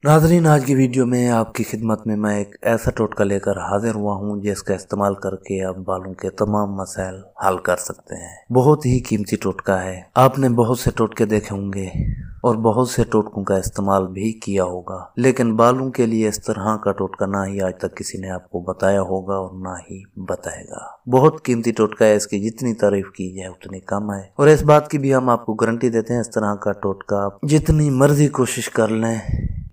नाज़रीन, आज की वीडियो में आपकी खिदमत में मैं एक ऐसा टोटका लेकर हाजिर हुआ हूं जिसका इस्तेमाल करके आप बालों के तमाम मसाइल हल कर सकते हैं। बहुत ही कीमती टोटका है। आपने बहुत से टोटके देखे होंगे और बहुत से टोटकों का इस्तेमाल भी किया होगा, लेकिन बालों के लिए इस तरह का टोटका ना ही आज तक किसी ने आपको बताया होगा और ना ही बताएगा। बहुत कीमती टोटका है, इसकी जितनी तारीफ की जाए उतनी कम है। और इस बात की भी हम आपको गारंटी देते हैं, इस तरह का टोटका आप जितनी मर्जी कोशिश कर लें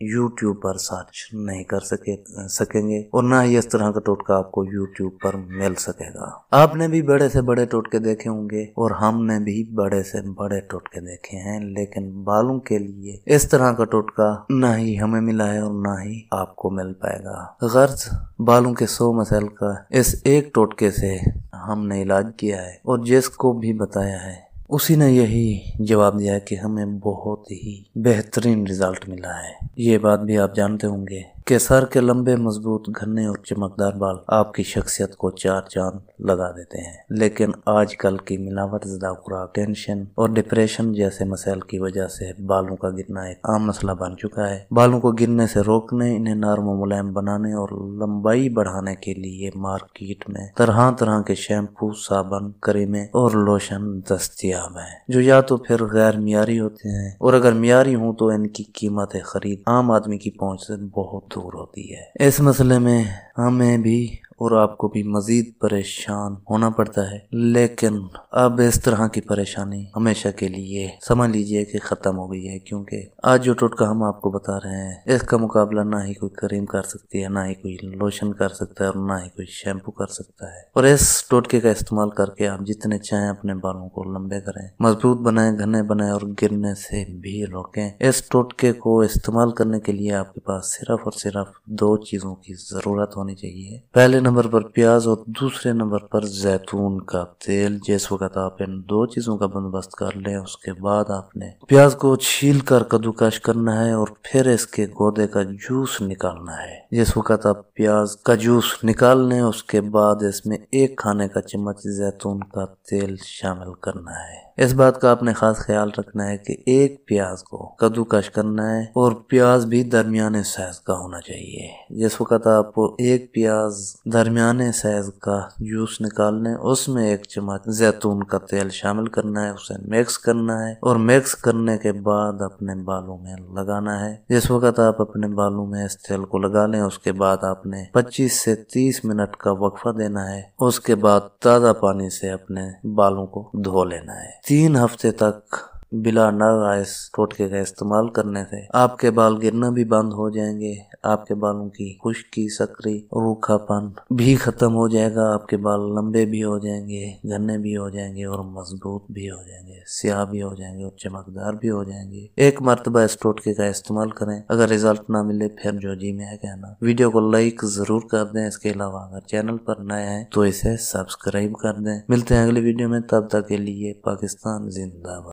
YouTube पर सर्च नहीं कर सकेंगे और ना ही इस तरह का टोटका आपको YouTube पर मिल सकेगा। आपने भी बड़े से बड़े टोटके देखे होंगे और हमने भी बड़े से बड़े टोटके देखे हैं, लेकिन बालों के लिए इस तरह का टोटका ना ही हमें मिला है और ना ही आपको मिल पाएगा। गर्ज बालों के 100 मसाइल का इस एक टोटके से हमने इलाज किया है और जिसको भी बताया है उसी ने यही जवाब दिया है कि हमें बहुत ही बेहतरीन रिजल्ट मिला है। ये बात भी आप जानते होंगे कि सर के लंबे, मजबूत, घने और चमकदार बाल आपकी शख्सियत को चार चांद लगा देते हैं, लेकिन आजकल की मिलावट ज़्यादा खुराक, टेंशन और डिप्रेशन जैसे मसाइल की वजह से बालों का गिरना एक आम मसला बन चुका है। बालों को गिरने से रोकने, इन्हें नरम और मुलायम बनाने और लंबाई बढ़ाने के लिए मार्केट में तरह तरह के शैम्पू, साबुन, क्रीमें और लोशन दस्तयाब हैं, जो या तो फिर गैर मियारी होते हैं और अगर मियारी हों तो इनकी कीमत खरीद आम आदमी की पहुंच से बहुत दूर होती है। इस मसले में हमें भी और आपको भी मजीद परेशान होना पड़ता है, लेकिन अब इस तरह की परेशानी हमेशा के लिए समझ लीजिए कि खत्म हो गई है, क्योंकि आज जो टोटका हम आपको बता रहे हैं इसका मुकाबला ना ही कोई क्रीम कर सकती है, ना ही कोई लोशन कर सकता है और ना ही कोई शैम्पू कर सकता है। और इस टोटके का इस्तेमाल करके आप जितने चाहें अपने बालों को लंबे करें, मजबूत बनाएं, घने बनाएं और गिरने से भी रोकें। इस टोटके को इस्तेमाल करने के लिए आपके पास सिर्फ और सिर्फ 2 चीजों की जरूरत होनी चाहिए। पहले नंबर पर प्याज और दूसरे नंबर पर जैतून का तेल। जिस वक्त आप इन 2 चीजों का बंदोबस्त कर लें, उसके बाद आपने प्याज को छील कर कद्दूकस करना है और फिर इसके गूदे का जूस निकालना है। जिस वक्त आप प्याज का जूस निकाल लें, उसके बाद इसमें 1 खाने का चम्मच जैतून का तेल शामिल करना है। इस बात का आपने खास ख्याल रखना है कि 1 प्याज को कद्दूकस करना है और प्याज भी दरमियाने साइज का होना चाहिए। जिस वक्त आप 1 प्याज दरमियाने साइज का जूस निकाल लें, उसमें 1 चम्मच जैतून का तेल शामिल करना है, उसे मिक्स करना है और मिक्स करने के बाद अपने बालों में लगाना है। जिस वक्त आप अपने बालों में इस तेल को लगा लें, उसके बाद आपने 25 से 30 मिनट का वक्फा देना है। उसके बाद ताज़ा पानी से अपने बालों को धो लेना है। 3 हफ्ते तक बिला नागा इस टोटके का इस्तेमाल करने से आपके बाल गिरना भी बंद हो जाएंगे, आपके बालों की खुश्की, सकरी, रूखापन भी खत्म हो जाएगा, आपके बाल लंबे भी हो जाएंगे, घने भी हो जाएंगे और मजबूत भी हो जाएंगे, स्याह भी हो जाएंगे और चमकदार भी हो जाएंगे। एक मरतबा इस टोटके का इस्तेमाल करें, अगर रिजल्ट ना मिले फिर जो जी में है कहना। वीडियो को लाइक जरूर कर दें। इसके अलावा अगर चैनल पर नए हैं तो इसे सब्सक्राइब कर दें। मिलते हैं अगली वीडियो में, तब तक के लिए पाकिस्तान जिंदाबाद।